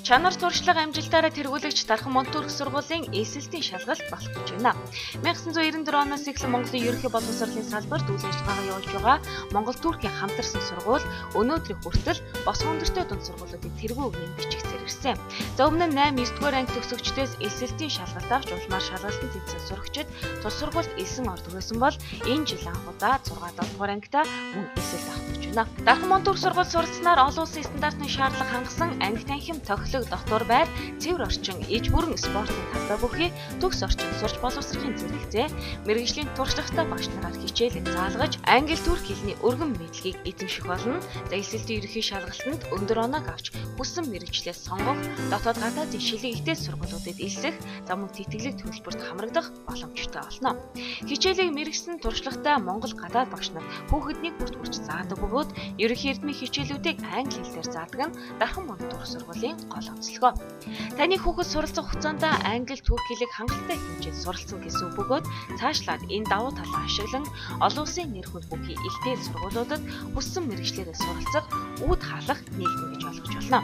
Чанар туршлага амжилтаараа тэргүүлэгч Дархан Монтүрх сургуулийн эсэлтийн шалгалт болох гэж байна. 1994 оноос эхлэн Монголын ерөнхий боловсролын салбарт үйл ажиллагаагаа явуулж байгаа Монгол-Туркийн хамтарсан сургууль өнөөдрийн хүртэл босгон өндөртэй дунд сургуулиудын тэргүү үгнийн бичих зэрэгсэн. За өмнө нь 8-9 дугаар анги төгсөгчдөөс эсэлтийн шалгалт авч улмаар шалгалтын тэнцвэр сурагчид тус сургуульд элсэн ордог байсан бол энэ жил анх удаа 6-7 дугаар ангита мөн эсэлт авах гэж байна. Дархан Монтүрх сургууль суралцсанаар олон улсын стандартын шаардлага хангасан анги танхим тохилог дотор байр цэвэр орчин иж бүрэн спортын талбай бүхий төгс орчин сурч боловсрохын зэрэгцээ мэргэжлийн туршлагатай багш нараар хичээлээ заалгаж англи турк хэлний өргөн мэдлэгийг эзэмших болно. За эсэлтийн ерөнхий шалгалтанд өндөр оноог авч хүссэн мэргэжлээс сонгох, дотоод гадаадын шилэг ихтэй сургуулиудад элсэх, за мөн тэтгэлэг төлбөрт хамрагдах боломжтой болно. Хичээлийг мэргэжсэн туршлагатай монгол гадаад багш нар хүүхэднийг бүртгүүлж заадаг бөгөөд ерөнхий эрдмийн хичээлүүдийг англи хэлээр заадаг нь Дархан Монтүрх сургуулийн гол онцлогоо. Таны хүүхэд суралцах хугацаанд англи турк хэлийг хангалттай хэмжээнд суралцсан гэсэн үг бөгөөд цаашлаад энэ давуу талаа ашиглан олон улсын нэр хүнд бүхий ихтэй сургуулиудад хүссэн мэргэжлээрээ суралцах, үүд хаалах нийгэм гэж ойлгож болно.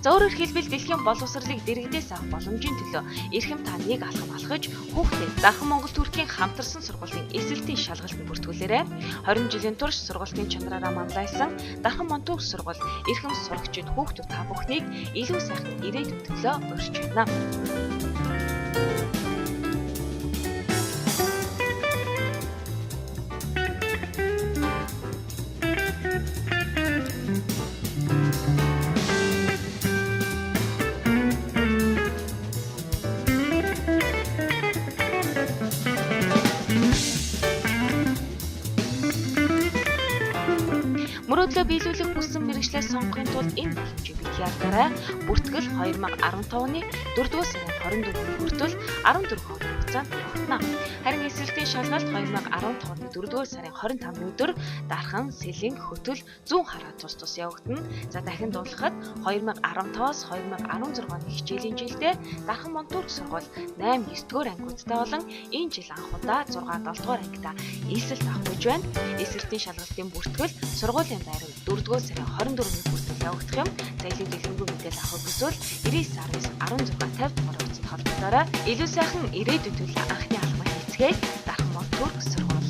За өөрөөр хэлбэл дэлхийн боловсролыг дэрэгдээс авах боломжийн төлөө эрхэм та нэг алхам алхаж хүүхдэд Дархан Монгол-Туркийн хамтарсан сургуулийн эсэлтийн шалгалтанд бүртгүүлээрэй. 20 жилийн турш сургуулийн чанараараа манлайсан Дархан Монтүрх сургууль эрхэм сурагчид хүүхдүүд та бүхнийг илүү сайхан ирээдүйн төлөө урьж байна. Мөрөөдлөө биелүүлэх хүссэн мэргэжлээ сонгохын тулд энэ боломжийг бий яараарай. Бүртгэл 2015 оны 4-р сарын 24-нд хүртэл 14 хоногийн хугацаанд явагдана. Харин эсэлтийн шалгалт 2015 оны 4-р сарын 25-ны өдөр Дархан, Сэлэнг, Хөтөл, Зүүн хараа тус явагдана. За дахин дуулахад 2015-аас 2016 оны хичээлийн жилдээ Дархан Монтүрх сургууль 8-9 дугаар ангиудтай болон энэ жил анх удаа 6-7 дугаар ангита эсэлт авах гэж байна. Эсэлтийн шалгалтын бүртгэл сургуулийн байранд 4-р сарын 24-нд хүртэл явагдах юм. За илүү дэлгэрэнгүй мэдээлэл авах хүсвэл 99191650 дугаар утсанд холбоорой. Илүү сайхан ирээдүйн төлөө анхны алхмыг хийцгээе. Дархан Монтүрх сургууль